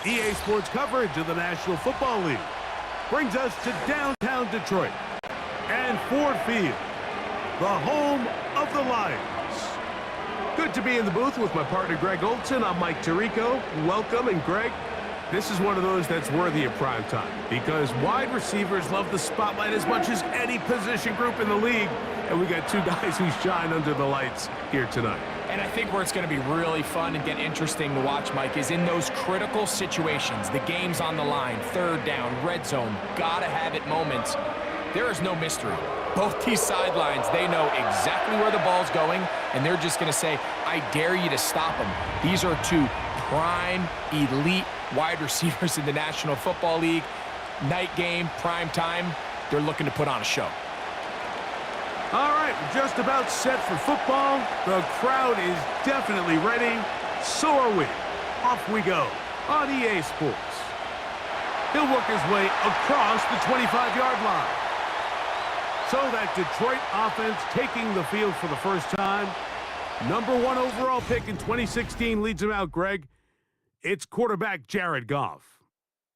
EA Sports coverage of the National Football League brings us to downtown Detroit and Ford Field, the home of the Lions. Good to be in the booth with my partner Greg Olson. I'm Mike Tirico. Welcome, and Greg, this is one of those that's worthy of prime time because wide receivers love the spotlight as much as any position group in the league, and we got two guys who shine under the lights here tonight. And I think where it's going to be really fun and get interesting to watch, Mike, is in those critical situations. The game's on the line, third down, red zone, gotta have it moments. There is no mystery. Both these sidelines, they know exactly where the ball's going, and they're just going to say, I dare you to stop them. These are two prime, elite wide receivers in the National Football League. Night game, prime time, they're looking to put on a show. All right, we're just about set for football. The crowd is definitely ready. So are we. Off we go on EA Sports. He'll work his way across the 25-yard line. So that Detroit offense taking the field for the first time. Number 1 overall pick in 2016 leads him out, Greg. It's quarterback Jared Goff.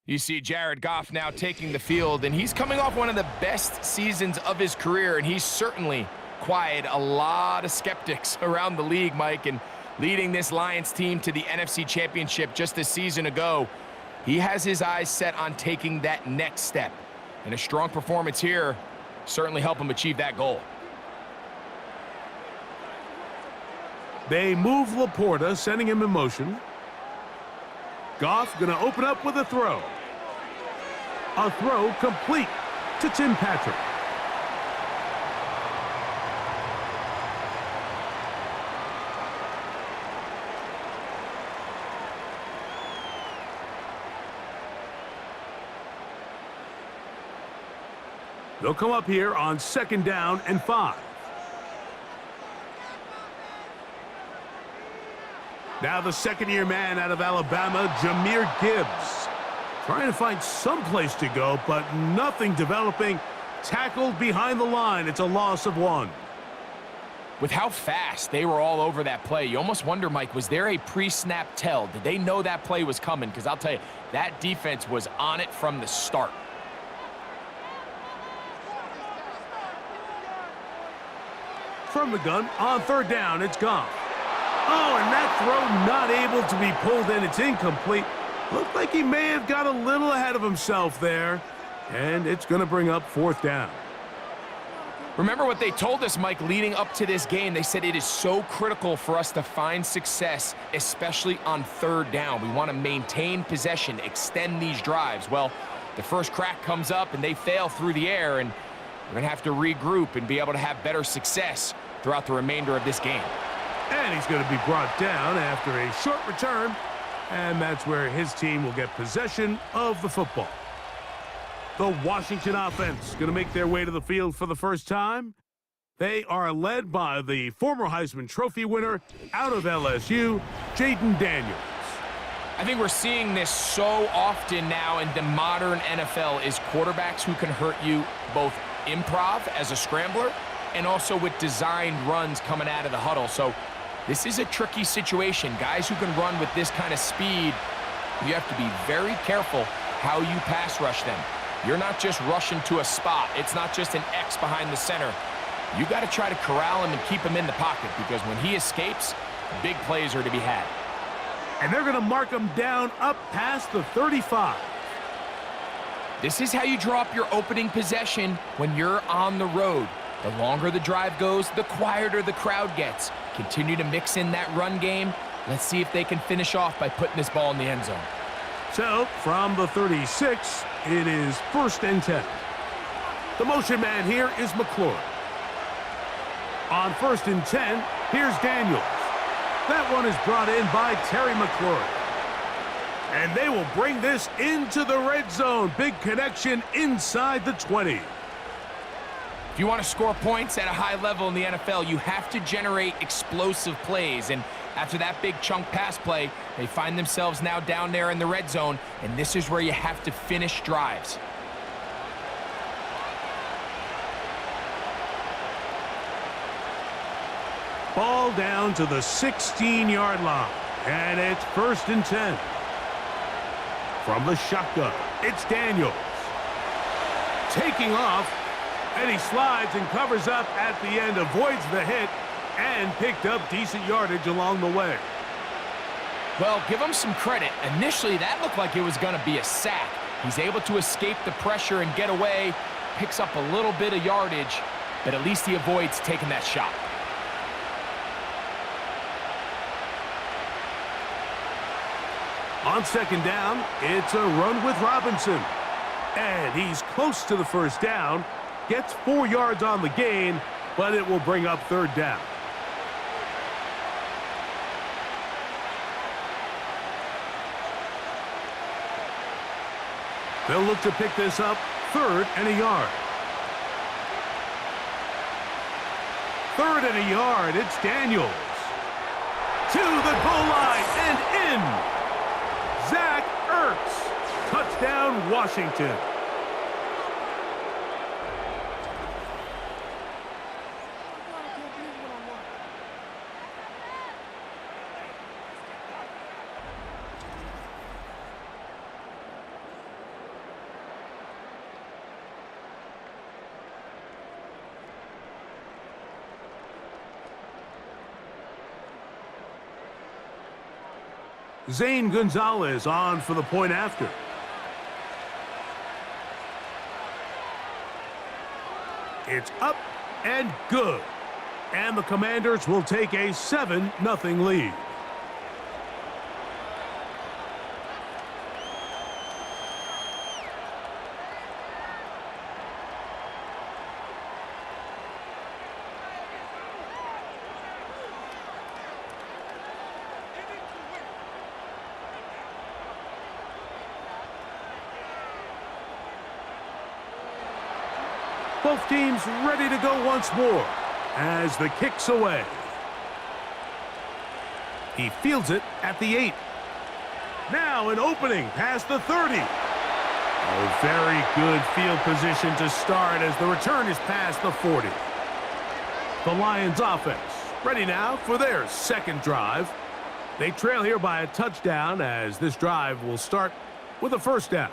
You see Jared Goff now taking the field, and he's coming off one of the best seasons of his career, and he's certainly quieted a lot of skeptics around the league, Mike, and leading this Lions team to the NFC Championship just a season ago. He has his eyes set on taking that next step, and a strong performance here certainly help him achieve that goal. They move Laporta, sending him in motion. Goff going to open up with a throw. A throw complete to Tim Patrick. They'll come up here on 2nd down and 5. Now the second-year man out of Alabama, Jahmyr Gibbs. Trying to find some place to go, but nothing developing. Tackled behind the line. It's a loss of 1. With how fast they were all over that play, you almost wonder, Mike, was there a pre-snap tell? Did they know that play was coming? Because I'll tell you, that defense was on it from the start. From the gun, on 3rd down, it's Goff. Oh, and that throw not able to be pulled in. It's incomplete. Looked like he may have got a little ahead of himself there. And it's going to bring up 4th down. Remember what they told us, Mike, leading up to this game. They said it is so critical for us to find success, especially on 3rd down. We want to maintain possession, extend these drives. Well, the first crack comes up, and they fail through the air, and we're going to have to regroup and be able to have better success throughout the remainder of this game. And he's going to be brought down after a short return, and that's where his team will get possession of the football. The Washington offense going to make their way to the field for the first time. They are led by the former Heisman Trophy winner out of LSU, Jaden Daniels. I think we're seeing this so often now in the modern NFL is quarterbacks who can hurt you both improv as a scrambler and also with designed runs coming out of the huddle. So this is a tricky situation. Guys who can run with this kind of speed, you have to be very careful how you pass rush them. You're not just rushing to a spot. It's not just an X behind the center. You got to try to corral him and keep him in the pocket because when he escapes, big plays are to be had. And they're going to mark him down up past the 35. This is how you draw up your opening possession when you're on the road. The longer the drive goes, the quieter the crowd gets. Continue to mix in that run game. Let's see if they can finish off by putting this ball in the end zone. So, from the 36, it is 1st and 10. The motion man here is McLaurin. On 1st and 10, here's Daniels. That one is brought in by Terry McLaurin. And they will bring this into the red zone. Big connection inside the 20. If you want to score points at a high level in the NFL, you have to generate explosive plays. And after that big chunk pass play, they find themselves now down there in the red zone. And this is where you have to finish drives. Ball down to the 16-yard line. And it's 1st and 10. From the shotgun, it's Daniels. Taking off, and he slides and covers up at the end, avoids the hit, and picked up decent yardage along the way. Well, give him some credit. Initially, that looked like it was going to be a sack. He's able to escape the pressure and get away, picks up a little bit of yardage, but at least he avoids taking that shot. On second down, it's a run with Robinson. And he's close to the first down, gets 4 yards on the gain, but it will bring up third down. They'll look to pick this up, 3rd and a yard. 3rd and a yard, it's Daniels. To the goal line and in. Zach Ertz. Touchdown, Washington. Zane Gonzalez on for the point after. It's up and good. And the Commanders will take a 7-0 lead. Both teams ready to go once more as the kick's away. He fields it at the 8. Now an opening past the 30. Oh, very good field position to start as the return is past the 40. The Lions offense ready now for their second drive. They trail here by a touchdown as this drive will start with a first down.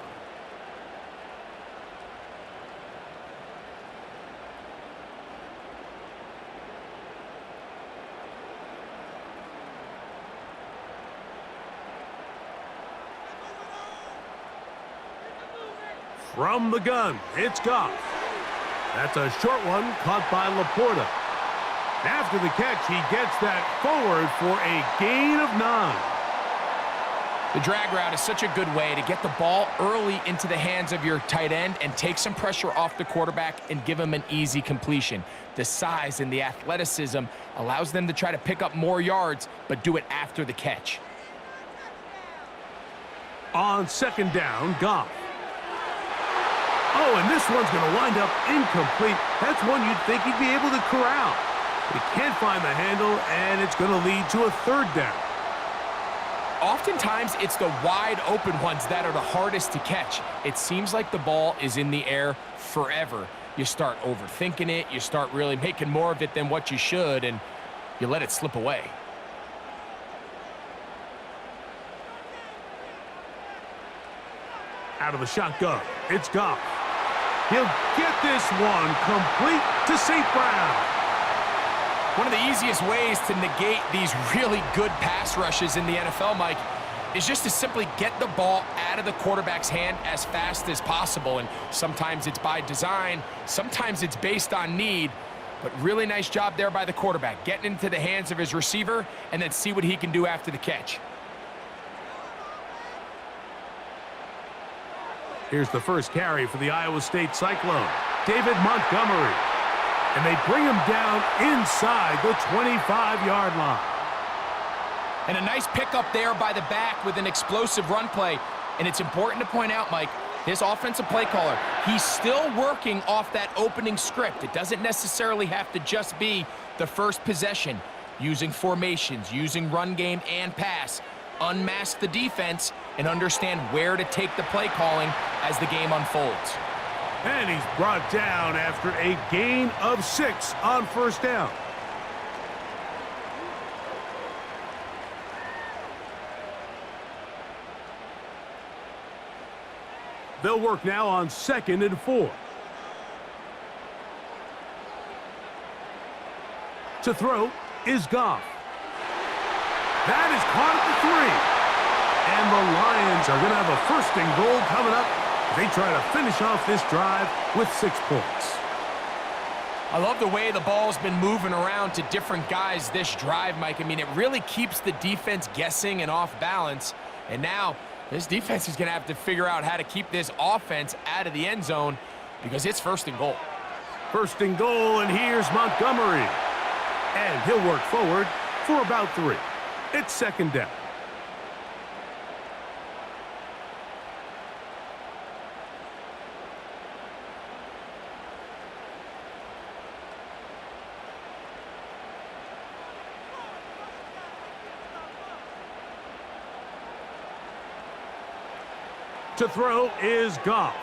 From the gun, it's Goff. That's a short one caught by Laporta. After the catch, he gets that forward for a gain of 9. The drag route is such a good way to get the ball early into the hands of your tight end and take some pressure off the quarterback and give him an easy completion. The size and the athleticism allows them to try to pick up more yards, but do it after the catch. On second down, Goff. Oh, and this one's going to wind up incomplete. That's one you'd think he'd be able to corral. But he can't find the handle, and it's going to lead to a third down. Oftentimes, it's the wide open ones that are the hardest to catch. It seems like the ball is in the air forever. You start overthinking it. You start really making more of it than what you should, and you let it slip away. Out of the shotgun, it's Goff. He'll get this one complete to St. Brown. One of the easiest ways to negate these really good pass rushes in the NFL, Mike, is just to simply get the ball out of the quarterback's hand as fast as possible. And sometimes it's by design, sometimes it's based on need. But really nice job there by the quarterback, getting into the hands of his receiver and then see what he can do after the catch. Here's the first carry for the Iowa State Cyclone, David Montgomery. And they bring him down inside the 25-yard line. And a nice pickup there by the back with an explosive run play. And it's important to point out, Mike, his offensive play caller, he's still working off that opening script. It doesn't necessarily have to just be the first possession. Using formations, using run game and pass. Unmask the defense and understand where to take the play calling as the game unfolds. And he's brought down after a gain of 6 on first down. They'll work now on 2nd and 4. To throw is Goff. That is caught at the 3. And the Lions are going to have a 1st and goal coming up. They try to finish off this drive with 6 points. I love the way the ball's been moving around to different guys this drive, Mike. I mean, it really keeps the defense guessing and off balance. And now this defense is going to have to figure out how to keep this offense out of the end zone because it's 1st and goal. 1st and goal, and here's Montgomery. And he'll work forward for about 3. It's 2nd down. To throw is Goff.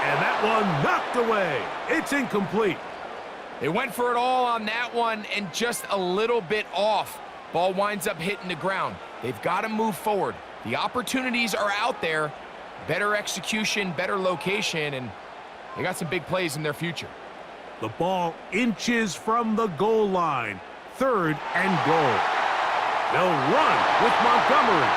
And that one knocked away. It's incomplete. They went for it all on that one and just a little bit off. Ball winds up hitting the ground. They've got to move forward. The opportunities are out there. Better execution, better location, and they got some big plays in their future. The ball inches from the goal line. 3rd and goal. They'll run with Montgomery.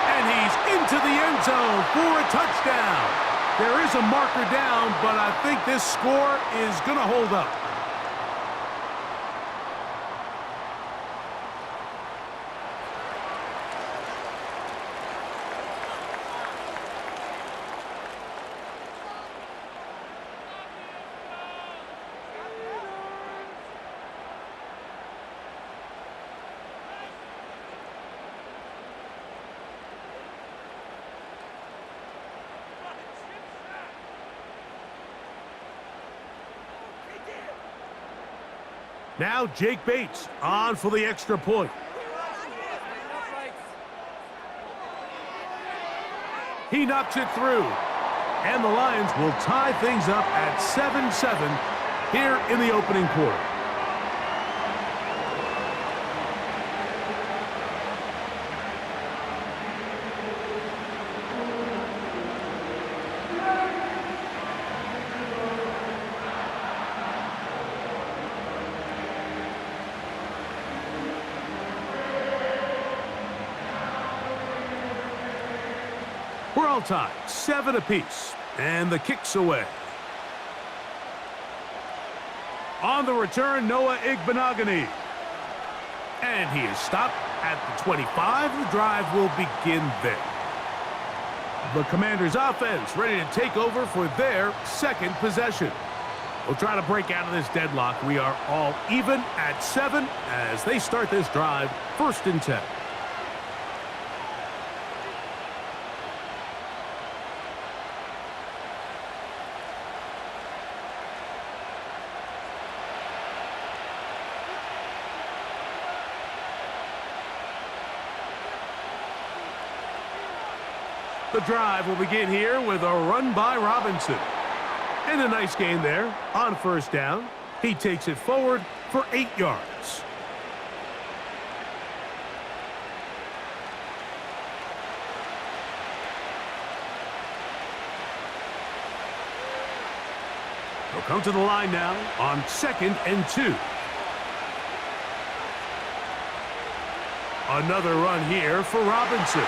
And he's into the end zone for a touchdown. There is a marker down, but I think this score is going to hold up. Now Jake Bates on for the extra point. He knocks it through. And the Lions will tie things up at 7-7 here in the opening quarter. We're all tied, 7 apiece, and the kick's away. On the return, Noah Igbenogany. And he is stopped at the 25. The drive will begin there. The Commanders' offense ready to take over for their 2nd possession. We'll try to break out of this deadlock. We are all even at 7 as they start this drive, 1st and 10. The drive will begin here with a run by Robinson. And a nice gain there on 1st down. He takes it forward for 8 yards. He'll come to the line now on 2nd and 2. Another run here for Robinson.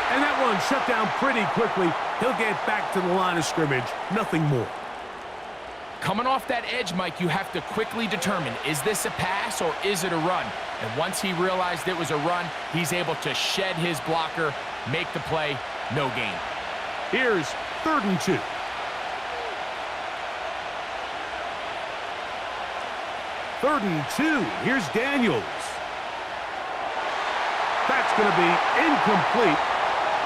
And that one shut down pretty quickly. He'll get back to the line of scrimmage. Nothing more. Coming off that edge, Mike, you have to quickly determine, is this a pass or is it a run? And once he realized it was a run, he's able to shed his blocker, make the play, no gain. Here's 3rd and 2. Third and 2. Here's Daniels. That's going to be incomplete.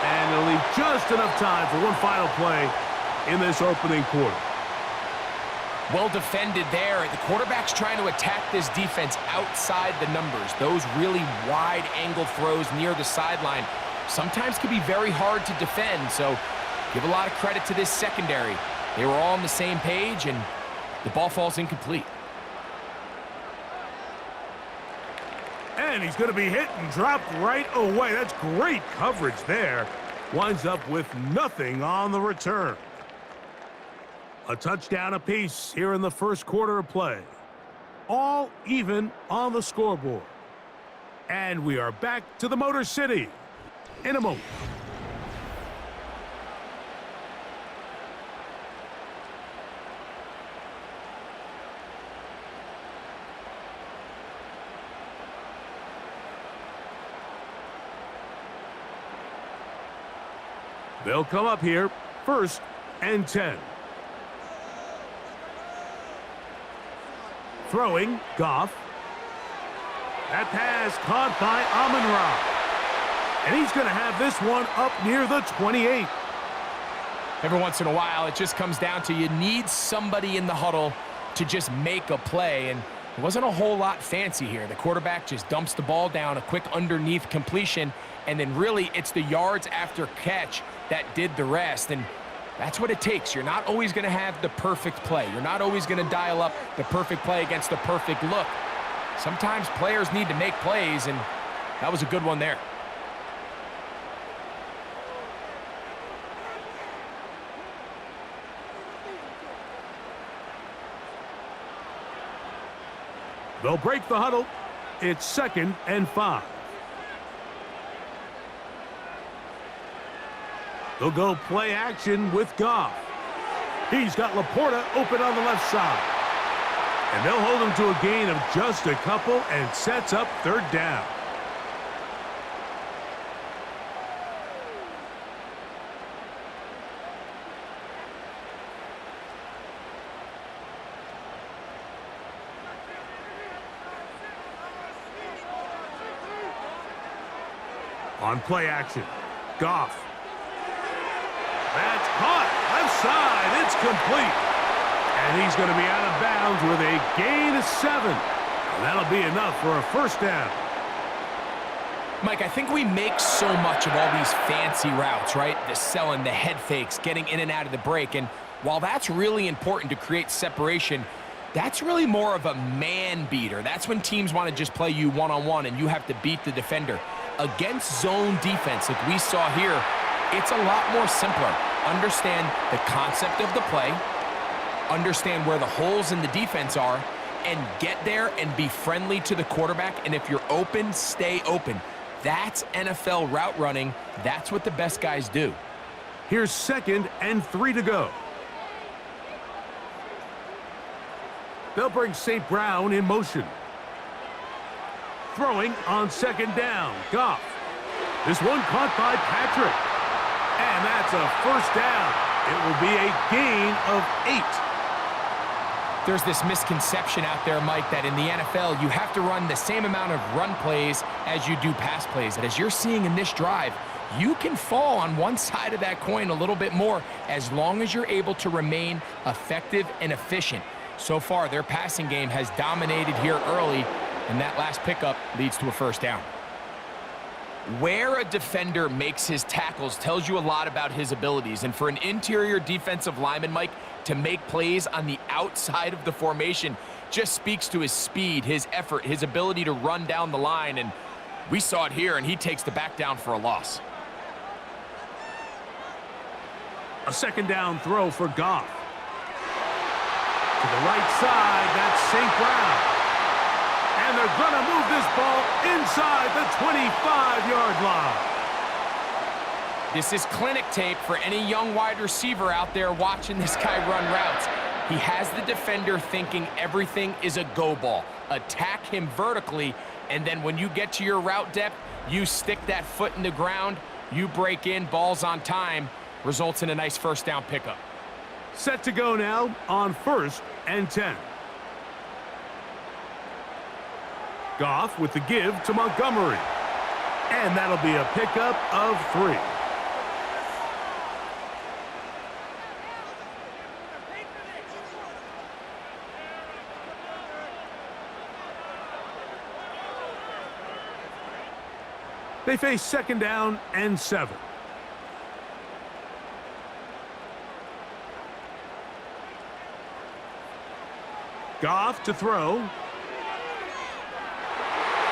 And it'll leave just enough time for one final play in this opening quarter. Well defended there. The quarterback's trying to attack this defense outside the numbers. Those really wide angle throws near the sideline sometimes can be very hard to defend. So give a lot of credit to this secondary. They were all on the same page, and the ball falls incomplete. And he's going to be hit and dropped right away. That's great coverage there. Winds up with nothing on the return. A touchdown apiece here in the first quarter of play. All even on the scoreboard. And we are back to the Motor City in a moment. They'll come up here, 1st and 10. Throwing, Goff. That pass caught by Amon-Ra. And he's going to have this one up near the 28. Every once in a while, it just comes down to you need somebody in the huddle to just make a play. And it wasn't a whole lot fancy here. The quarterback just dumps the ball down, a quick underneath completion, and then really it's the yards after catch that did the rest. And that's what it takes. You're not always going to have the perfect play. You're not always going to dial up the perfect play against the perfect look. Sometimes players need to make plays, and that was a good one there. They'll break the huddle. It's 2nd and 5. They'll go play action with Goff. He's got Laporta open on the left side. And they'll hold him to a gain of just a couple and sets up 3rd down. On play action, Goff. That's caught. Left side. It's complete. And he's going to be out of bounds with a gain of 7. And that'll be enough for a 1st down. Mike, I think we make so much of all these fancy routes, right? The selling, the head fakes, getting in and out of the break. And while that's really important to create separation, that's really more of a man beater. That's when teams want to just play you one-on-one and you have to beat the defender. Against zone defense like we saw here, it's a lot more simpler. Understand the concept of the play, understand where the holes in the defense are, and get there and be friendly to the quarterback. And if you're open, stay open. That's NFL route running. That's what the best guys do. Here's 2nd and 3 to go. They'll bring St. Brown in motion. Throwing on 2nd down, Goff. This one caught by Patrick. And that's a 1st down. It will be a gain of 8. There's this misconception out there, Mike, that in the NFL, you have to run the same amount of run plays as you do pass plays. And as you're seeing in this drive, you can fall on one side of that coin a little bit more as long as you're able to remain effective and efficient. So far, their passing game has dominated here early, and that last pickup leads to a 1st down. Where a defender makes his tackles tells you a lot about his abilities. And for an interior defensive lineman, Mike, to make plays on the outside of the formation just speaks to his speed, his effort, his ability to run down the line. And we saw it here, and he takes the back down for a loss. A 2nd down throw for Goff. To the right side, that's St. Brown. And they're going to move this ball inside the 25-yard line. This is clinic tape for any young wide receiver out there watching this guy run routes. He has the defender thinking everything is a go ball. Attack him vertically, and then when you get to your route depth, you stick that foot in the ground, you break in, balls on time, results in a nice 1st down pickup. Set to go now on 1st and 10. Goff with the give to Montgomery. And that'll be a pickup of 3. They face 2nd down and 7. Goff to throw.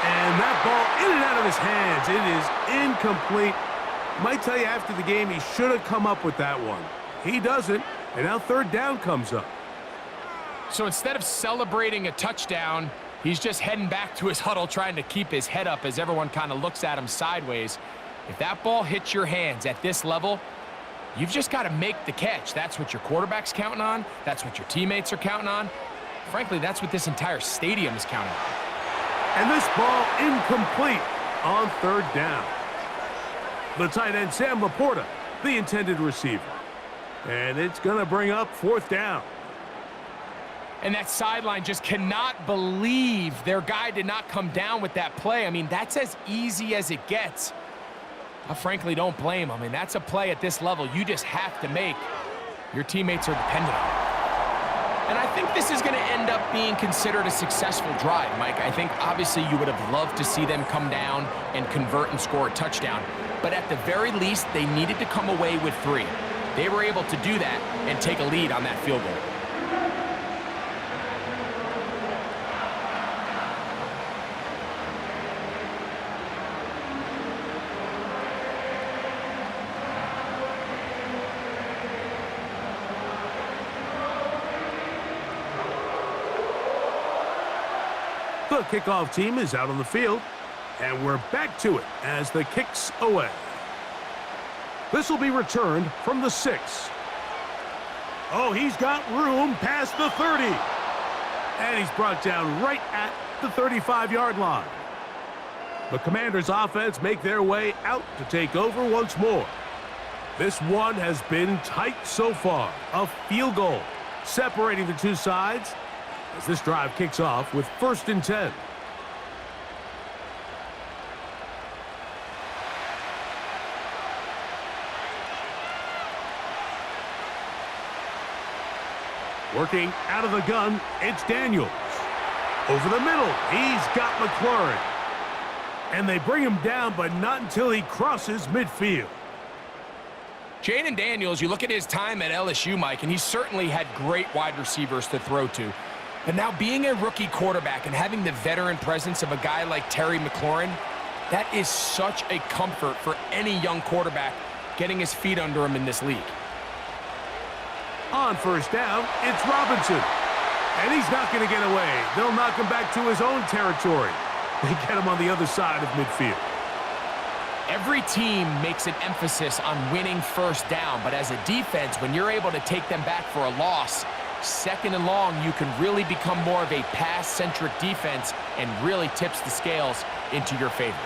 And And that ball in and out of his hands. It is incomplete. Might tell you after the game he should have come up with that one. He doesn't, and now third down comes up. So instead of celebrating a touchdown, he's just heading back to his huddle trying to keep his head up as everyone kind of looks at him sideways. If that ball hits your hands at this level, you've just got to make the catch. That's what your quarterback's counting on. That's what your teammates are counting on. Frankly, that's what this entire stadium is counting on. And this ball incomplete on third down. The tight end, Sam Laporta, the intended receiver. And it's going to bring up fourth down. And that sideline just cannot believe their guy did not come down with that play. I mean, that's as easy as it gets. I frankly don't blame him. I mean, that's a play at this level you just have to make. Your teammates are dependent on it. And I think this is going to end up being considered a successful drive, Mike. I think obviously you would have loved to see them come down and convert and score a touchdown. But at the very least, they needed to come away with 3. They were able to do that and take a lead on that field goal. The kickoff team is out on the field, and we're back to it as the kick's away. This will be returned from the 6. Oh, he's got room past the 30. And he's brought down right at the 35-yard line. The Commanders' offense make their way out to take over once more. This one has been tight so far. A field goal separating the two sides as this drive kicks off with 1st and 10. Working out of the gun, it's Daniels. Over the middle, he's got McLaurin. And they bring him down, but not until he crosses midfield. Jaden Daniels, you look at his time at LSU, Mike, and he certainly had great wide receivers to throw to. But now being a rookie quarterback and having the veteran presence of a guy like Terry McLaurin, that is such a comfort for any young quarterback getting his feet under him in this league. On 1st down, it's Robinson. And he's not going to get away. They'll knock him back to his own territory. They get him on the other side of midfield. Every team makes an emphasis on winning 1st down, but as a defense, when you're able to take them back for a loss, 2nd and long, you can really become more of a pass-centric defense and really tips the scales into your favor.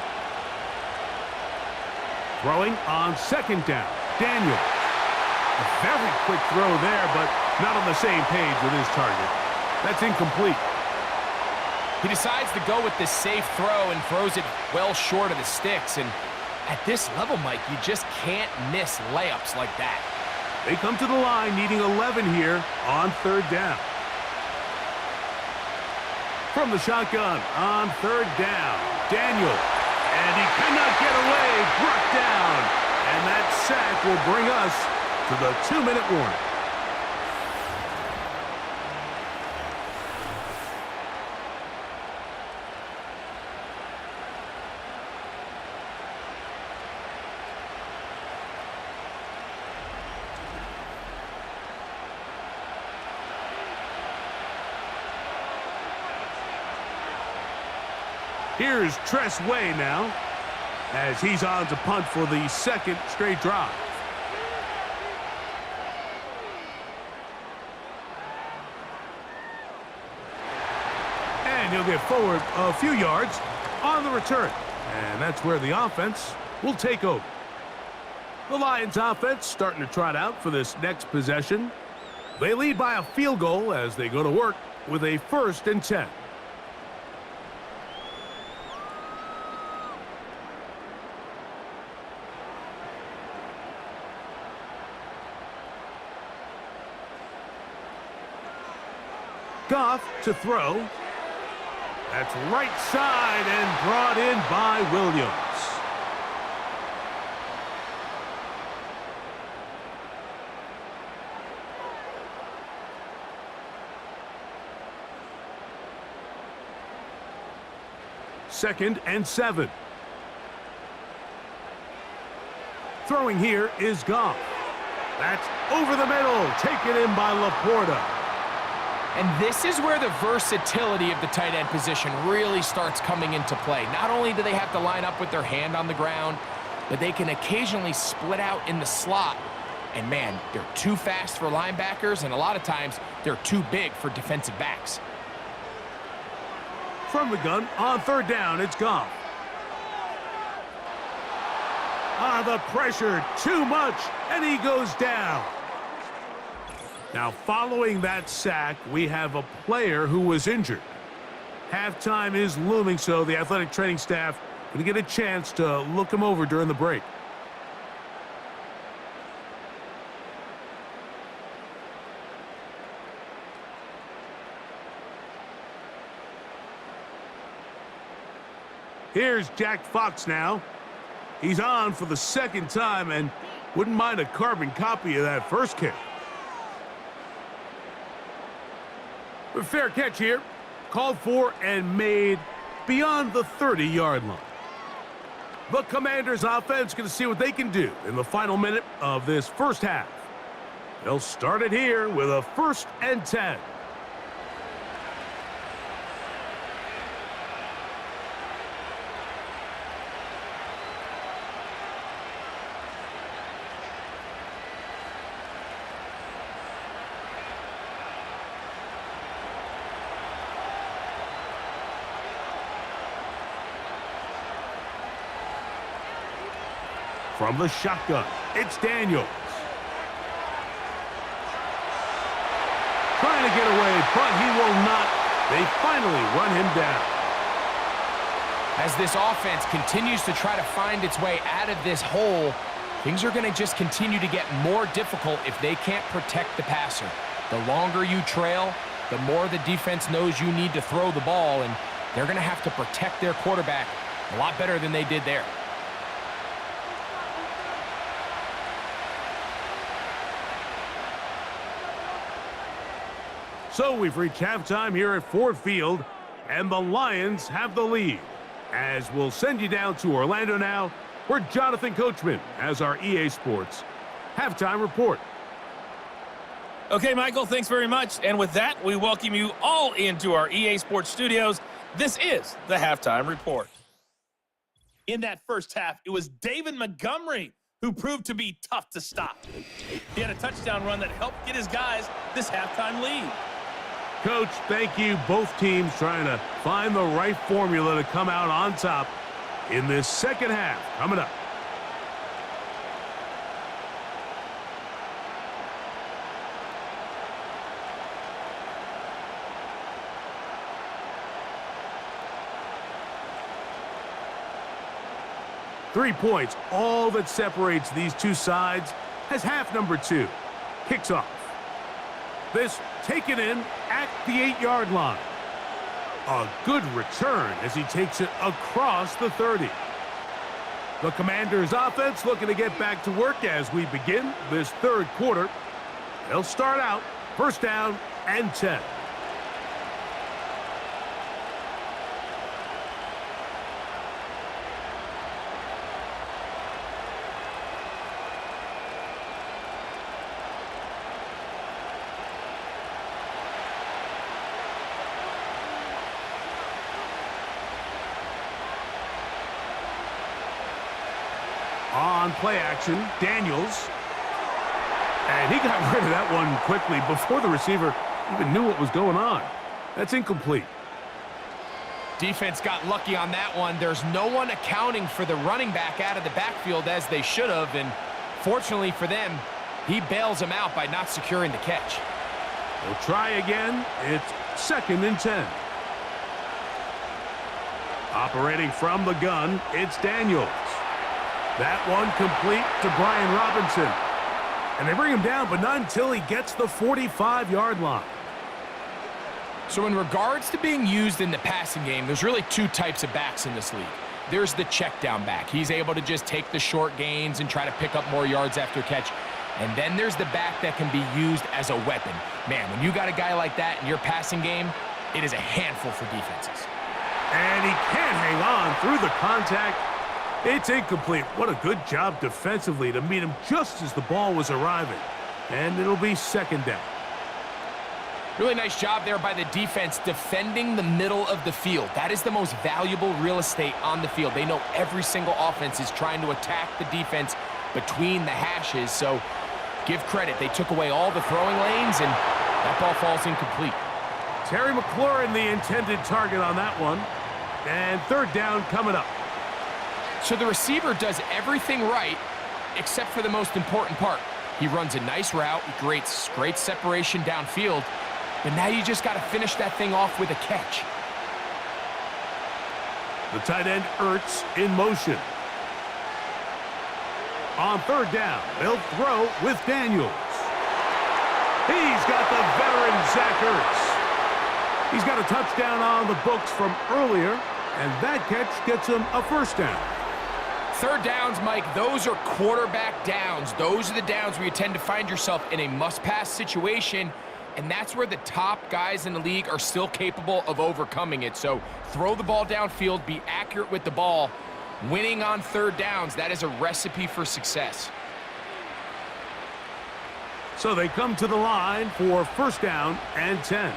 Throwing on 2nd down, Daniel. A very quick throw there, but not on the same page with his target. That's incomplete. He decides to go with this safe throw and throws it well short of the sticks. And at this level, Mike, you just can't miss layups like that. They come to the line needing 11 here on 3rd down. From the shotgun on 3rd down, Daniel. And he cannot get away, brought down. And that sack will bring us to the 2-minute warning. Here's Tress Way now, as he's on to punt for the 2nd straight drive. And he'll get forward a few yards on the return. And that's where the offense will take over. The Lions offense starting to trot out for this next possession. They lead by a field goal as they go to work with a 1st and 10. Goff to throw. That's right side and brought in by Williams. 2nd and 7. Throwing here is Goff. That's over the middle, taken in by Laporta. And this is where the versatility of the tight end position really starts coming into play. Not only do they have to line up with their hand on the ground, but they can occasionally split out in the slot. And man, they're too fast for linebackers, and a lot of times they're too big for defensive backs. From the gun, on 3rd down, it's Goff. The pressure, too much, and he goes down. Now, following that sack, we have a player who was injured. Halftime is looming, so the athletic training staff going to get a chance to look him over during the break. Here's Jack Fox now. He's on for the 2nd time and wouldn't mind a carbon copy of that first kick. A fair catch here. Called for and made beyond the 30-yard line. The Commanders' offense going to see what they can do in the final minute of this first half. They'll start it here with a 1st and 10. From the shotgun, it's Daniels. Trying to get away, but he will not. They finally run him down. As this offense continues to try to find its way out of this hole, things are going to just continue to get more difficult if they can't protect the passer. The longer you trail, the more the defense knows you need to throw the ball, and they're going to have to protect their quarterback a lot better than they did there. So we've reached halftime here at Ford Field, and the Lions have the lead. As we'll send you down to Orlando now, where Jonathan Coachman has our EA Sports halftime report. Okay, Michael, thanks very much. And with that, we welcome you all into our EA Sports studios. This is the halftime report. In that first half, it was David Montgomery who proved to be tough to stop. He had a touchdown run that helped get his guys this halftime lead. Coach, thank you. Both teams trying to find the right formula to come out on top in this second half. Coming up. Three points, all that separates these two sides, has half number 2. Kicks off. This taken in at the 8-yard line. A good return as he takes it across the 30. The Commanders' offense looking to get back to work as we begin this third quarter. They'll start out 1st down and 10. On play action, Daniels. And he got rid of that one quickly before the receiver even knew what was going on. That's incomplete. Defense got lucky on that one. There's no one accounting for the running back out of the backfield as they should have, and fortunately for them, he bails him out by not securing the catch. They'll try again. It's 2nd and 10. Operating from the gun, it's Daniels. That one complete to Brian Robinson. And they bring him down, but not until he gets the 45-yard line. So in regards to being used in the passing game, there's really 2 types of backs in this league. There's the check down back. He's able to just take the short gains and try to pick up more yards after catch. And then there's the back that can be used as a weapon. Man, when you got a guy like that in your passing game, it is a handful for defenses. And he can't hang on through the contact. It's incomplete. What a good job defensively to meet him just as the ball was arriving. And it'll be second down. Really nice job there by the defense defending the middle of the field. That is the most valuable real estate on the field. They know every single offense is trying to attack the defense between the hashes. So give credit. They took away all the throwing lanes, and that ball falls incomplete. Terry McLaurin, the intended target on that one. And third down coming up. So the receiver does everything right except for the most important part. He runs a nice route, creates great separation downfield, but now you just got to finish that thing off with a catch. The tight end Ertz in motion. On third down, they'll throw with Daniels. He's got the veteran Zach Ertz. He's got a touchdown on the books from earlier, and that catch gets him a first down. Third downs, Mike, those are quarterback downs. Those are the downs where you tend to find yourself in a must-pass situation, and that's where the top guys in the league are still capable of overcoming it. So throw the ball downfield, be accurate with the ball. Winning on third downs, that is a recipe for success. So they come to the line for first down and 10.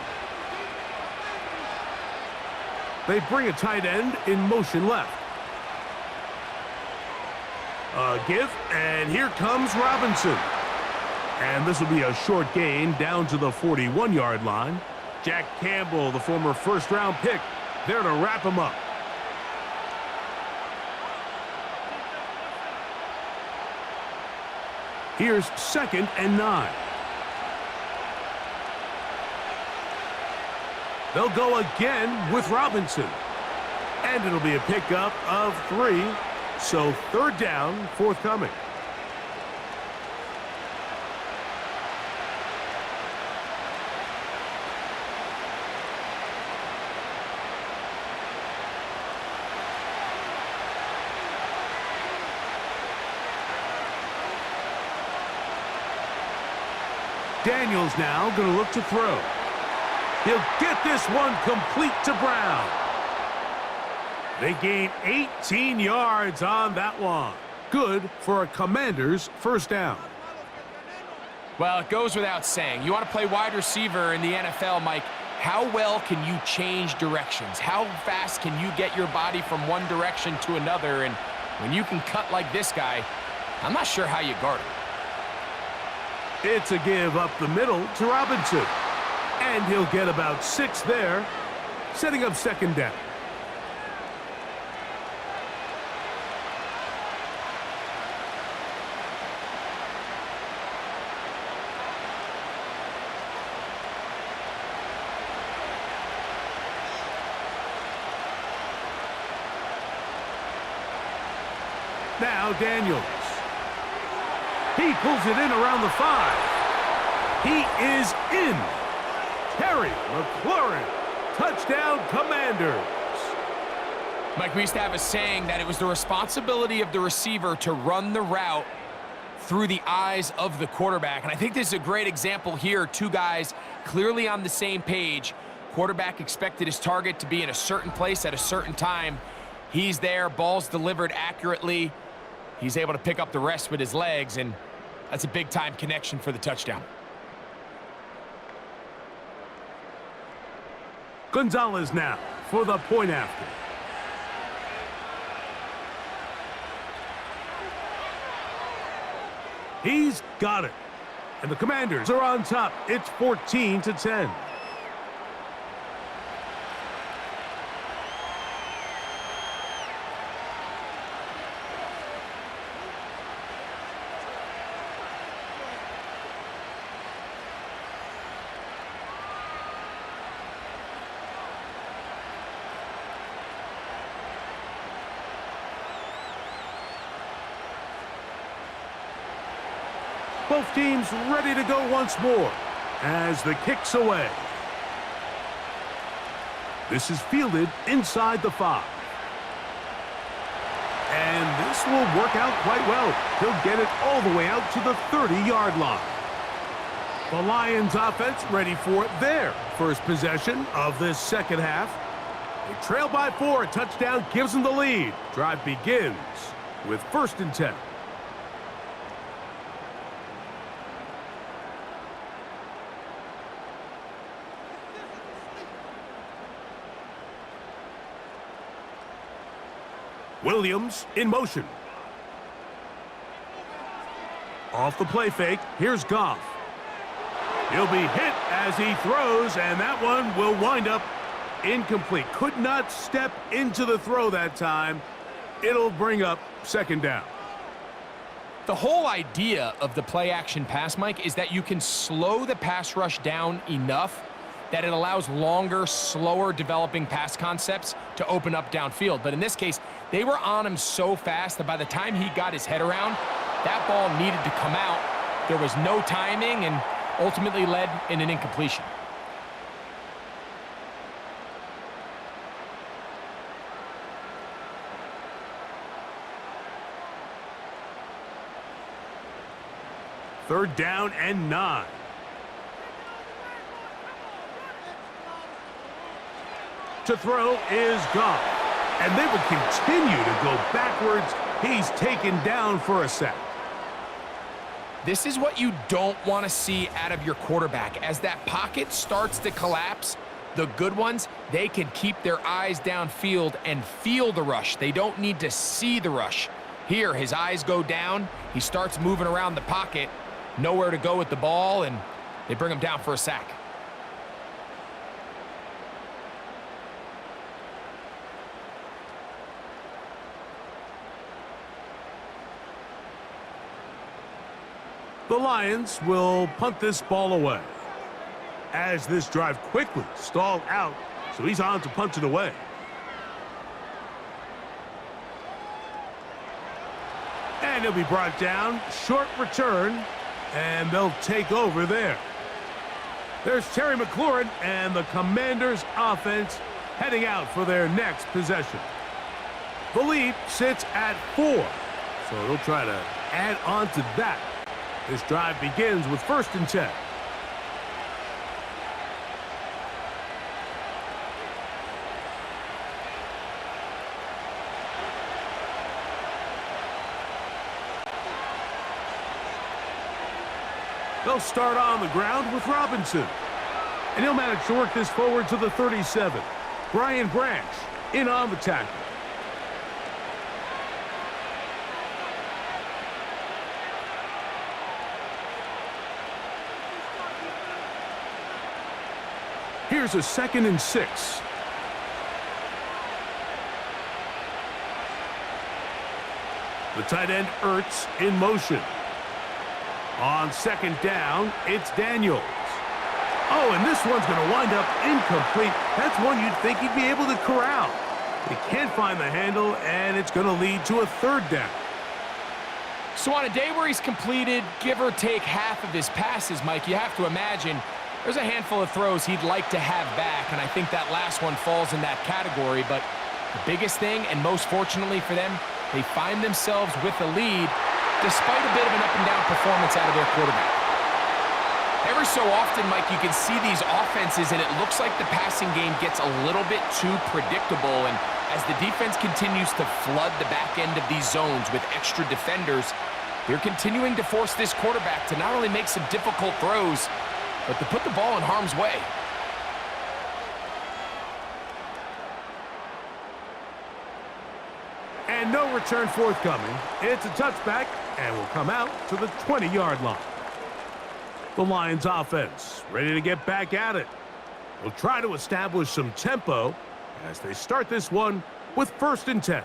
They bring a tight end in motion left. Give, and here comes Robinson. And this will be a short gain down to the 41-yard line. Jack Campbell, the former first-round pick, there to wrap him up. Here's second and 9. They'll go again with Robinson. And it'll be a pickup of 3. So third down, forthcoming. Daniels now going to look to throw. He'll get this one complete to Brown. They gain 18 yards on that one. Good for a Commander's first down. Well, it goes without saying. You want to play wide receiver in the NFL, Mike. How well can you change directions? How fast can you get your body from one direction to another? And when you can cut like this guy, I'm not sure how you guard him. It's a give up the middle to Robinson. And he'll get about 6 there, setting up second down. Now Daniels. He pulls it in around the 5. He is in. Terry McLaurin, touchdown Commanders. Mike, we used to have a saying that it was the responsibility of the receiver to run the route through the eyes of the quarterback. And I think this is a great example here. Two guys clearly on the same page. Quarterback expected his target to be in a certain place at a certain time. He's there, ball's delivered accurately. He's able to pick up the rest with his legs, and that's a big-time connection for the touchdown. Gonzalez now for the point after. He's got it. And the Commanders are on top. It's 14-10. Both teams ready to go once more as the kick's away. This is fielded inside the 5. And this will work out quite well. He'll get it all the way out to the 30-yard line. The Lions offense ready for their first possession of this second half. They trail by 4. A touchdown gives them the lead. Drive begins with 1st and 10. Williams in motion. Off the play fake, here's Goff. He'll be hit as he throws, and that one will wind up incomplete. Could not step into the throw that time. It'll bring up 2nd down. The whole idea of the play-action pass, Mike, is that you can slow the pass rush down enough that it allows longer, slower developing pass concepts to open up downfield. But in this case, they were on him so fast that by the time he got his head around, that ball needed to come out. There was no timing and ultimately led in an incompletion. Third down and 9. To throw is Goff. And they will continue to go backwards. He's taken down for a sack. This is what you don't want to see out of your quarterback. As that pocket starts to collapse, the good ones, they can keep their eyes downfield and feel the rush. They don't need to see the rush. Here, his eyes go down. He starts moving around the pocket. Nowhere to go with the ball, and they bring him down for a sack. The Lions will punt this ball away as this drive quickly stalled out, so he's on to punt it away. And he'll be brought down. Short return, and they'll take over there. There's Terry McLaurin and the Commanders' offense heading out for their next possession. The lead sits at 4, so they'll try to add on to that. This drive begins with 1st and 10. They'll start on the ground with Robinson. And he'll manage to work this forward to the 37. Brian Branch in on the tackle. Here's a 2nd and 6. The tight end Ertz in motion. On 2nd down, it's Daniels. Oh, and this one's going to wind up incomplete. That's one you'd think he'd be able to corral. He can't find the handle, and it's going to lead to a 3rd down. So on a day where he's completed, give or take half of his passes, Mike, you have to imagine there's a handful of throws he'd like to have back, and I think that last one falls in that category. But the biggest thing, and most fortunately for them, they find themselves with a lead despite a bit of an up-and-down performance out of their quarterback. Every so often, Mike, you can see these offenses, and it looks like the passing game gets a little bit too predictable. And as the defense continues to flood the back end of these zones with extra defenders, they're continuing to force this quarterback to not only make some difficult throws, but to put the ball in harm's way. And no return forthcoming. It's a touchback, and will come out to the 20-yard line. The Lions offense ready to get back at it. They'll try to establish some tempo as they start this one with 1st and 10.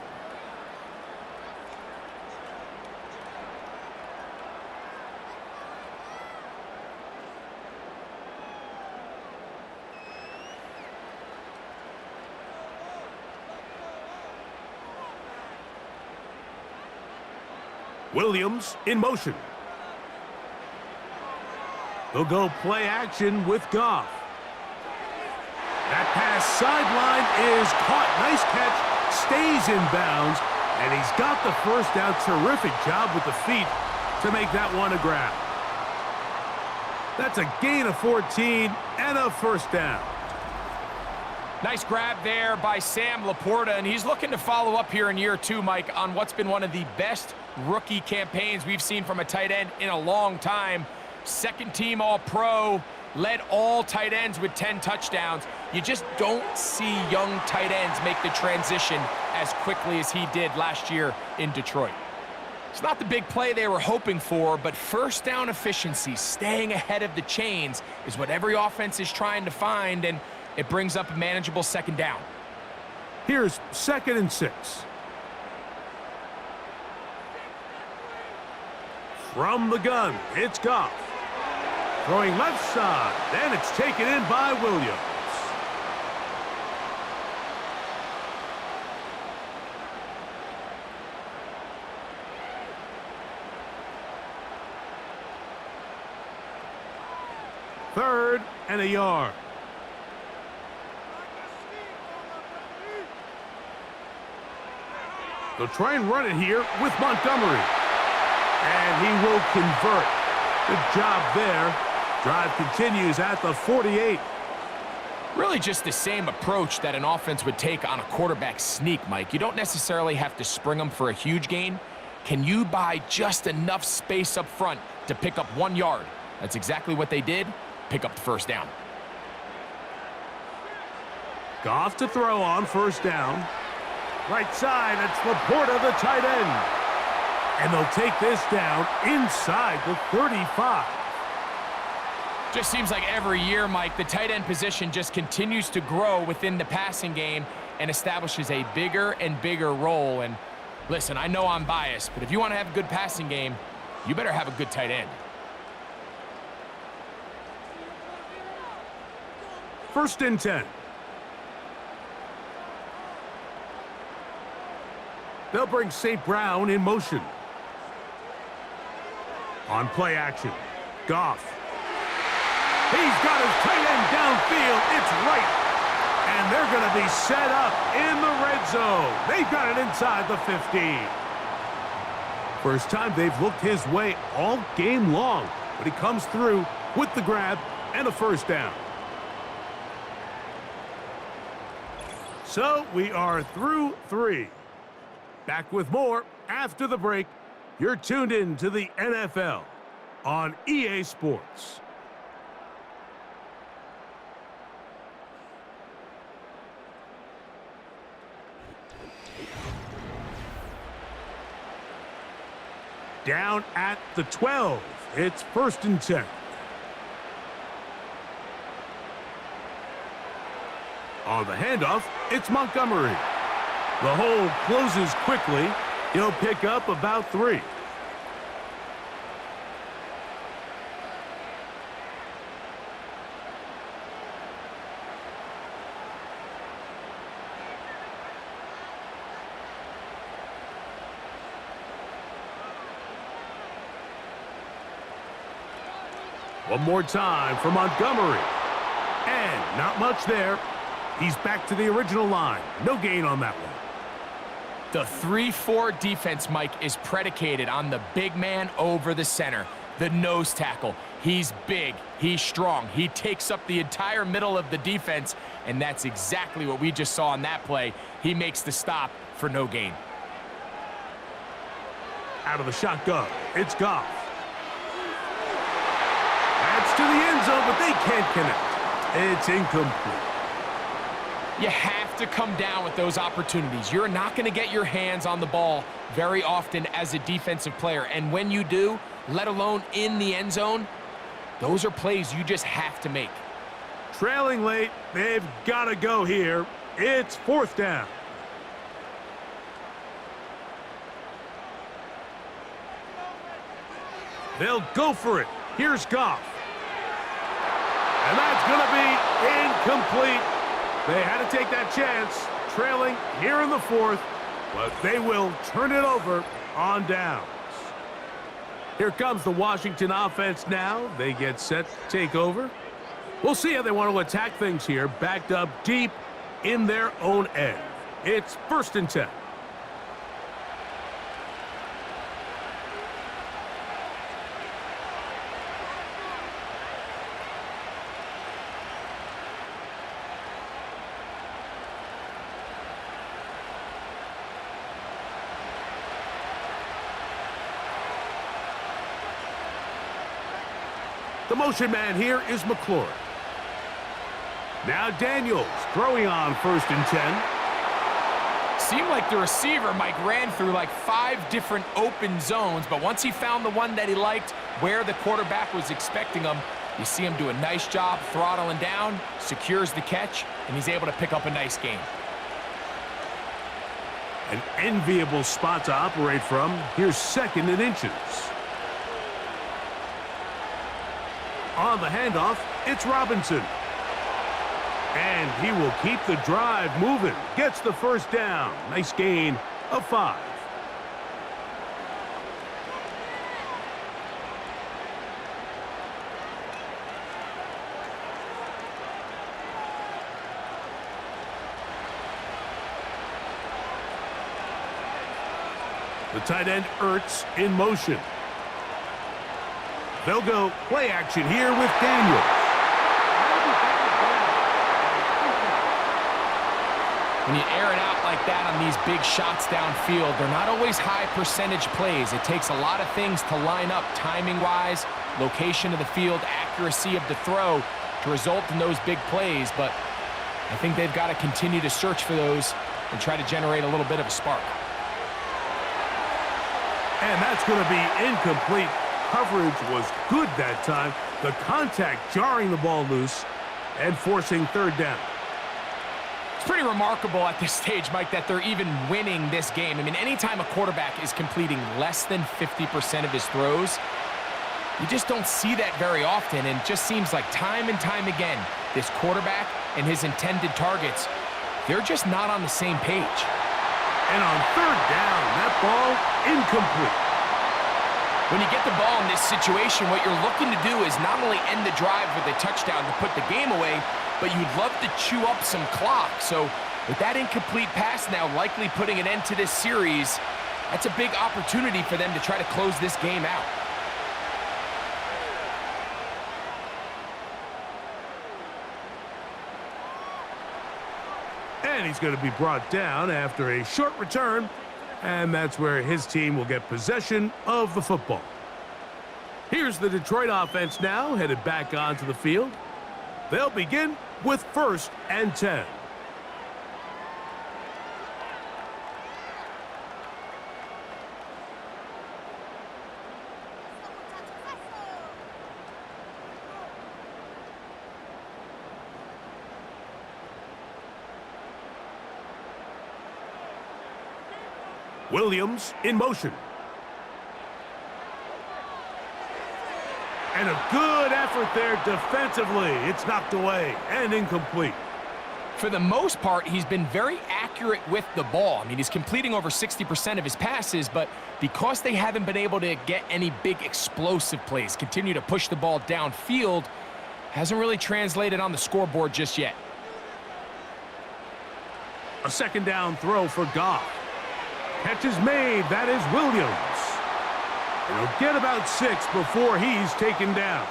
Williams in motion. They'll go play action with Goff. That pass sideline is caught. Nice catch. Stays in bounds. And he's got the 1st down. Terrific job with the feet to make that one a grab. That's a gain of 14 and a 1st down. Nice grab there by Sam Laporta, and he's looking to follow up here in year 2, Mike, on what's been one of the best rookie campaigns we've seen from a tight end in a long time. Second-team All-Pro, led all tight ends with 10 touchdowns. You just don't see young tight ends make the transition as quickly as he did last year in Detroit. It's not the big play they were hoping for, but first down efficiency, staying ahead of the chains, is what every offense is trying to find, and it brings up a manageable second down. Here's 2nd and 6. From the gun, it's Goff. Throwing left side, and it's taken in by Williams. Third and a yard. They'll try and run it here with Montgomery. And he will convert. Good job there. Drive continues at the 48. Really just the same approach that an offense would take on a quarterback sneak, Mike. You don't necessarily have to spring them for a huge gain. Can you buy just enough space up front to pick up 1 yard? That's exactly what they did. Pick up the first down. Goff to throw on first down. Right side, it's Laporta, the tight end. And they'll take this down inside the 35. Just seems like every year, Mike, the tight end position just continues to grow within the passing game and establishes a bigger and bigger role. And listen, I know I'm biased, but if you want to have a good passing game, you better have a good tight end. 1st and 10. They'll bring St. Brown in motion. On play action, Goff. He's got his tight end downfield. It's right. And they're going to be set up in the red zone. They've got it inside the 15. First time they've looked his way all game long, but he comes through with the grab and a first down. So we are through 3. Back with more after the break. You're tuned in to the NFL on EA Sports. Down at the 12. It's 1st and 10. On the handoff, it's Montgomery. The hole closes quickly. He'll pick up about 3. One more time for Montgomery. And not much there. He's back to the original line. No gain on that one. The 3-4 defense, Mike, is predicated on the big man over the center, the nose tackle. He's big, he's strong, he takes up the entire middle of the defense, and that's exactly what we just saw on that play. He makes the stop for no gain. Out of the shotgun, it's Goff. That's to the end zone, but they can't connect. It's incomplete. You have to come down with those opportunities. You're not going to get your hands on the ball very often as a defensive player. And when you do, let alone in the end zone, those are plays you just have to make. Trailing late, they've got to go here. It's 4th down. They'll go for it. Here's Goff. And that's going to be incomplete. They had to take that chance, trailing here in the 4th, but they will turn it over on downs. Here comes the Washington offense now. They get set to take over. We'll see how they want to attack things here, backed up deep in their own end. It's 1st and 10. The motion man here is McLaurin. Now Daniels throwing on 1st and 10. Seemed like the receiver, Mike, ran through like 5 different open zones, but once he found the one that he liked where the quarterback was expecting him, you see him do a nice job throttling down, secures the catch, and he's able to pick up a nice gain. An enviable spot to operate from. Here's 2nd and inches. On the handoff, it's Robinson. And he will keep the drive moving. Gets the 1st down. Nice gain of 5. The tight end Ertz in motion. They'll go play action here with Daniels. When you air it out like that on these big shots downfield, they're not always high percentage plays. It takes a lot of things to line up timing-wise, location of the field, accuracy of the throw to result in those big plays. But I think they've got to continue to search for those and try to generate a little bit of a spark. And that's going to be incomplete. Coverage was good that time. The contact jarring the ball loose and forcing 3rd down. It's pretty remarkable at this stage, Mike, that they're even winning this game. I mean, anytime a quarterback is completing less than 50% of his throws, you just don't see that very often. And it just seems like time and time again, this quarterback and his intended targets, they're just not on the same page. And on 3rd down, that ball incomplete. When you get the ball in this situation, what you're looking to do is not only end the drive with a touchdown to put the game away, but you'd love to chew up some clock. So with that incomplete pass now likely putting an end to this series, that's a big opportunity for them to try to close this game out. And he's going to be brought down after a short return. And that's where his team will get possession of the football. Here's the Detroit offense now, headed back onto the field. They'll begin with 1st and 10. Williams in motion. And a good effort there defensively. It's knocked away and incomplete. For the most part, he's been very accurate with the ball. I mean, he's completing over 60% of his passes, but because they haven't been able to get any big explosive plays, continue to push the ball downfield, hasn't really translated on the scoreboard just yet. A 2nd down throw for Goff. Catch is made. That is Williams. And he'll get about 6 before he's taken down.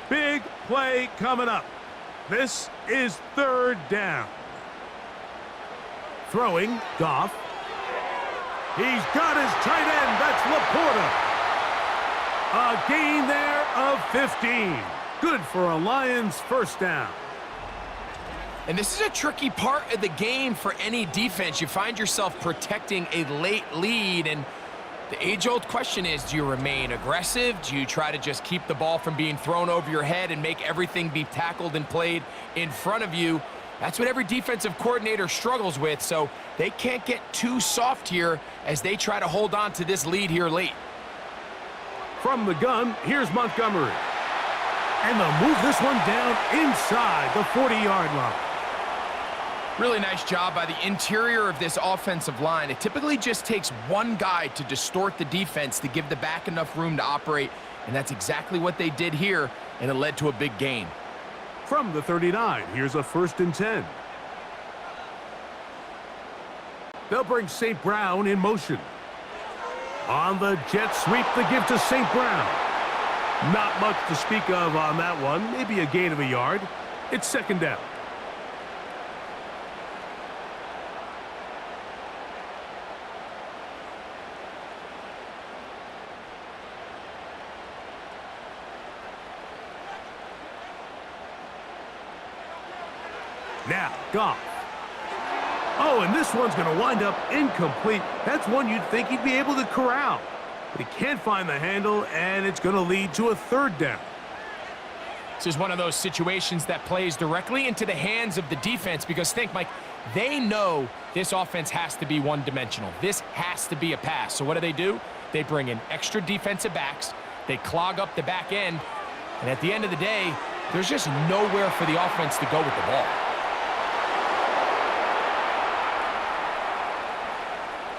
Big play coming up. This is 3rd down. Throwing, Goff. He's got his tight end. That's Laporta. A gain there of 15. Good for a Lions 1st down. And this is a tricky part of the game for any defense. You find yourself protecting a late lead, and the age-old question is, do you remain aggressive? Do you try to just keep the ball from being thrown over your head and make everything be tackled and played in front of you? That's what every defensive coordinator struggles with, so they can't get too soft here as they try to hold on to this lead here late. From the gun, here's Montgomery. And they'll move this one down inside the 40-yard line. Really nice job by the interior of this offensive line. It typically just takes one guy to distort the defense to give the back enough room to operate, and that's exactly what they did here, and it led to a big gain. From the 39, here's a 1st and 10. They'll bring St. Brown in motion. On the jet sweep, the give to St. Brown. Not much to speak of on that one. Maybe a gain of a yard. It's 2nd down. Now, Goff. Oh, and this one's going to wind up incomplete. That's one you'd think he'd be able to corral. But he can't find the handle, and it's going to lead to a third down. This is one of those situations that plays directly into the hands of the defense because think, Mike, they know this offense has to be one-dimensional. This has to be a pass. So what do? They bring in extra defensive backs. They clog up the back end. And at the end of the day, there's just nowhere for the offense to go with the ball.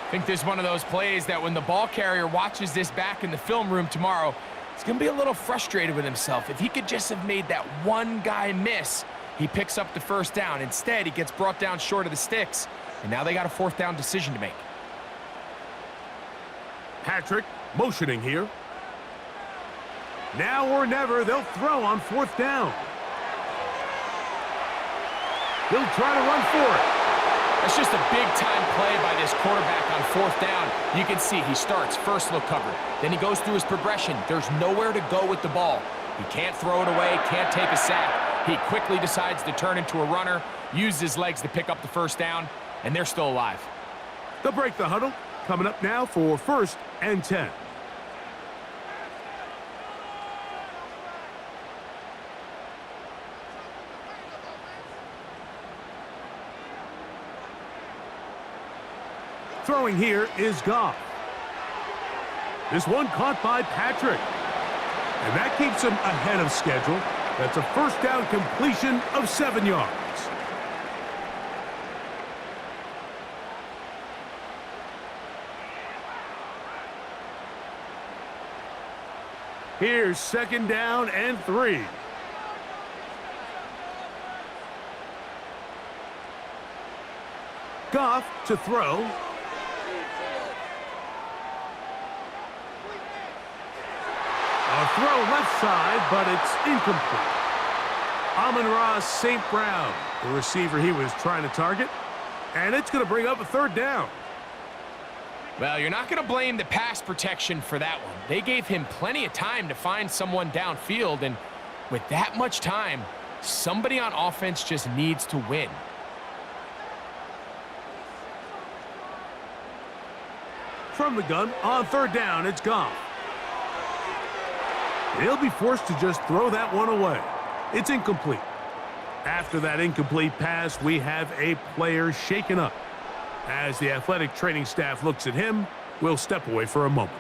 I think this is one of those plays that when the ball carrier watches this back in the film room tomorrow, he's going to be a little frustrated with himself. If he could just have made that one guy miss, he picks up the first down. Instead, he gets brought down short of the sticks, and now they got a fourth down decision to make. Patrick motioning here. Now or never, they'll throw on fourth down. He'll try to run for it. That's just a big-time play by this quarterback on fourth down. You can see he starts first look covered. Then he goes through his progression. There's nowhere to go with the ball. He can't throw it away, can't take a sack. He quickly decides to turn into a runner, use his legs to pick up the first down, and they're still alive. They'll break the huddle. Coming up now for 1st and 10. Throwing here is Goff. This one caught by Patrick. And that keeps him ahead of schedule. That's a first down completion of 7 yards. Here's 2nd down and 3. Goff to throw. A throw left side, but it's incomplete. Amon-Ra St. Brown, the receiver he was trying to target. And it's going to bring up a 3rd down. Well, you're not going to blame the pass protection for that one. They gave him plenty of time to find someone downfield, and with that much time, somebody on offense just needs to win. From the gun, on 3rd down, it's Goff. He'll be forced to just throw that one away. It's incomplete. After that incomplete pass, we have a player shaken up. As the athletic training staff looks at him, we'll step away for a moment.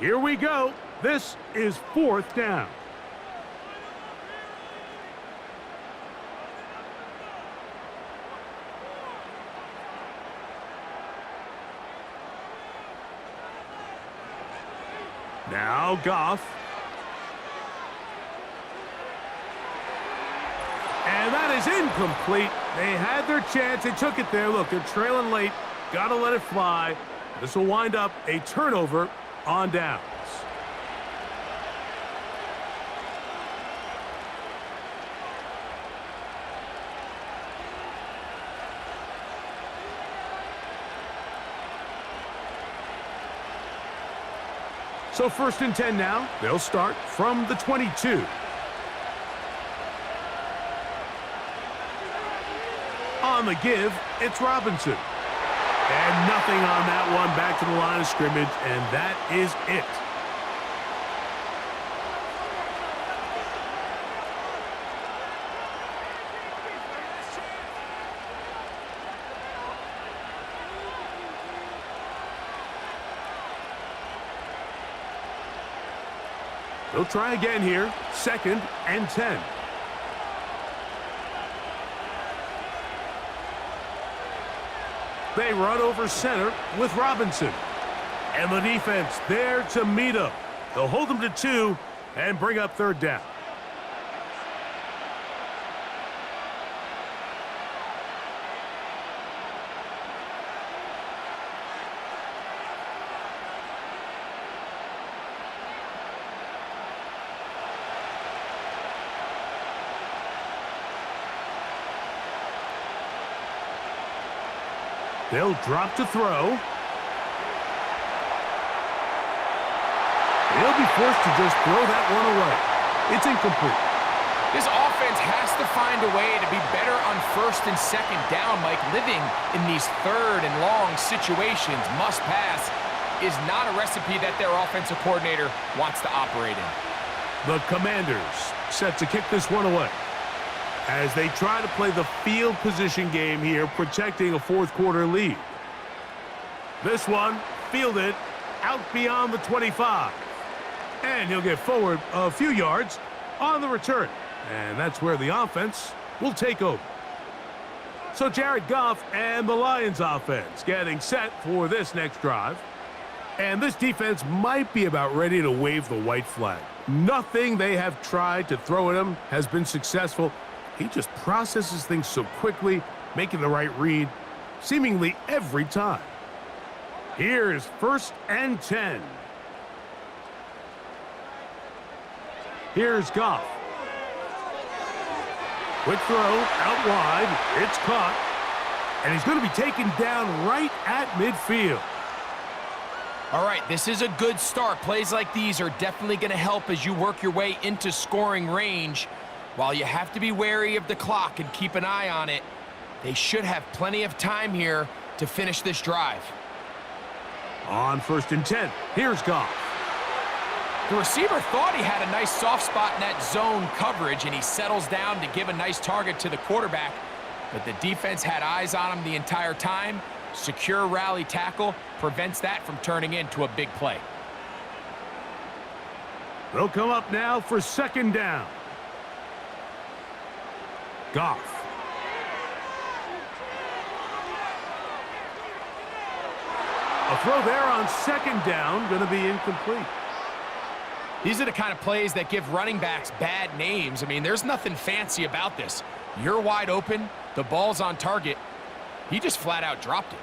Here we go. This is 4th down. Now Goff. And that is incomplete. They had their chance. They took it there. Look, they're trailing late. Got to let it fly. This will wind up a turnover on downs. So 1st and 10 now. They'll start from the 22. On the give, it's Robinson. And nothing on that one, back to the line of scrimmage, and that is it. They'll try again here, 2nd and 10. They run over center with Robinson. And the defense there to meet him. They'll hold him to 2 and bring up 3rd down. They'll drop to throw. He'll be forced to just throw that one away. It's incomplete. This offense has to find a way to be better on first and second down, Mike. Living in these third and long situations, must pass, is not a recipe that their offensive coordinator wants to operate in. The Commanders set to kick this one away as they try to play the field position game here, protecting a fourth quarter lead. This one fielded out beyond the 25. And he'll get forward a few yards on the return. And that's where the offense will take over. So Jared Goff and the Lions offense getting set for this next drive. And this defense might be about ready to wave the white flag. Nothing they have tried to throw at him has been successful. He just processes things so quickly, making the right read seemingly every time. Here's 1st and 10. Here's Goff. Quick throw out wide. It's caught. And he's going to be taken down right at midfield. All right, this is a good start. Plays like these are definitely going to help as you work your way into scoring range. While you have to be wary of the clock and keep an eye on it, they should have plenty of time here to finish this drive. On 1st and 10, here's Goff. The receiver thought he had a nice soft spot in that zone coverage, and he settles down to give a nice target to the quarterback. But the defense had eyes on him the entire time. Secure rally tackle prevents that from turning into a big play. They'll come up now for 2nd down. Goff. A throw there on 2nd down, going to be incomplete. These are the kind of plays that give running backs bad names. I mean, there's nothing fancy about this. You're wide open, the ball's on target. He just flat out dropped it.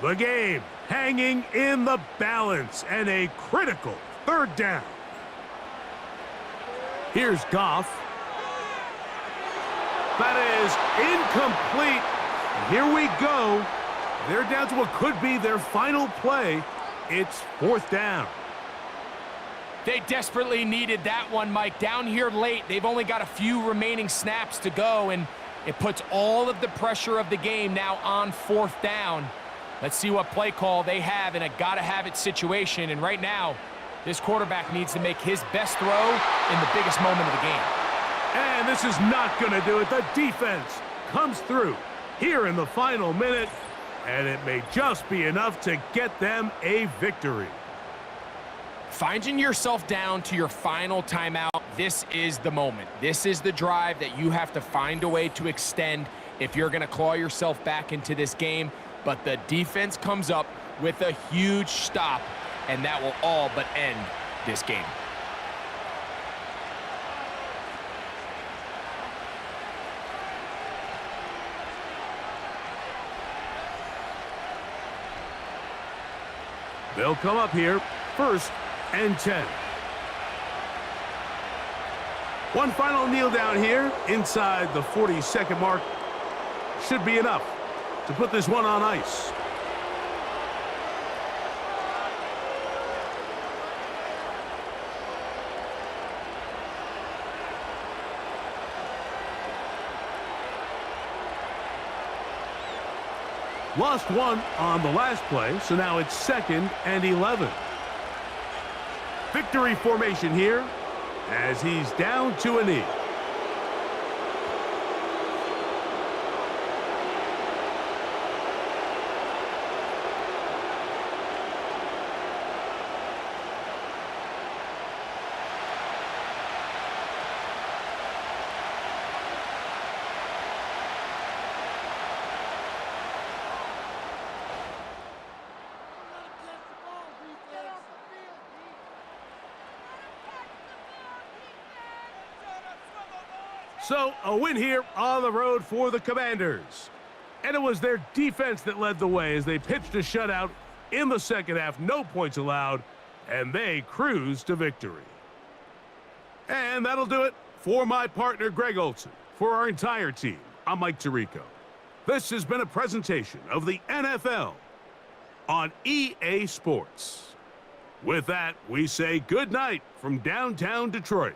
The game hanging in the balance and a critical 3rd down. Here's Goff. That is incomplete. And here we go. They're down to what could be their final play. It's 4th down. They desperately needed that one, Mike. Down here late, they've only got a few remaining snaps to go, and it puts all of the pressure of the game now on 4th down. Let's see what play call they have in a gotta-have-it situation. And right now, this quarterback needs to make his best throw in the biggest moment of the game. And this is not going to do it. The defense comes through here in the final minute, and it may just be enough to get them a victory. Finding yourself down to your final timeout, this is the moment. This is the drive that you have to find a way to extend if you're going to claw yourself back into this game. But the defense comes up with a huge stop, and that will all but end this game. They'll come up here, 1st and 10. One final kneel down here inside the 40-second mark. Should be enough to put this one on ice. Lost one on the last play, so now it's 2nd and 11. Victory formation here as he's down to a knee. So, a win here on the road for the Commanders. And it was their defense that led the way as they pitched a shutout in the second half. No points allowed, and they cruised to victory. And that'll do it for my partner, Greg Olson. For our entire team, I'm Mike Tirico. This has been a presentation of the NFL on EA Sports. With that, we say good night from downtown Detroit.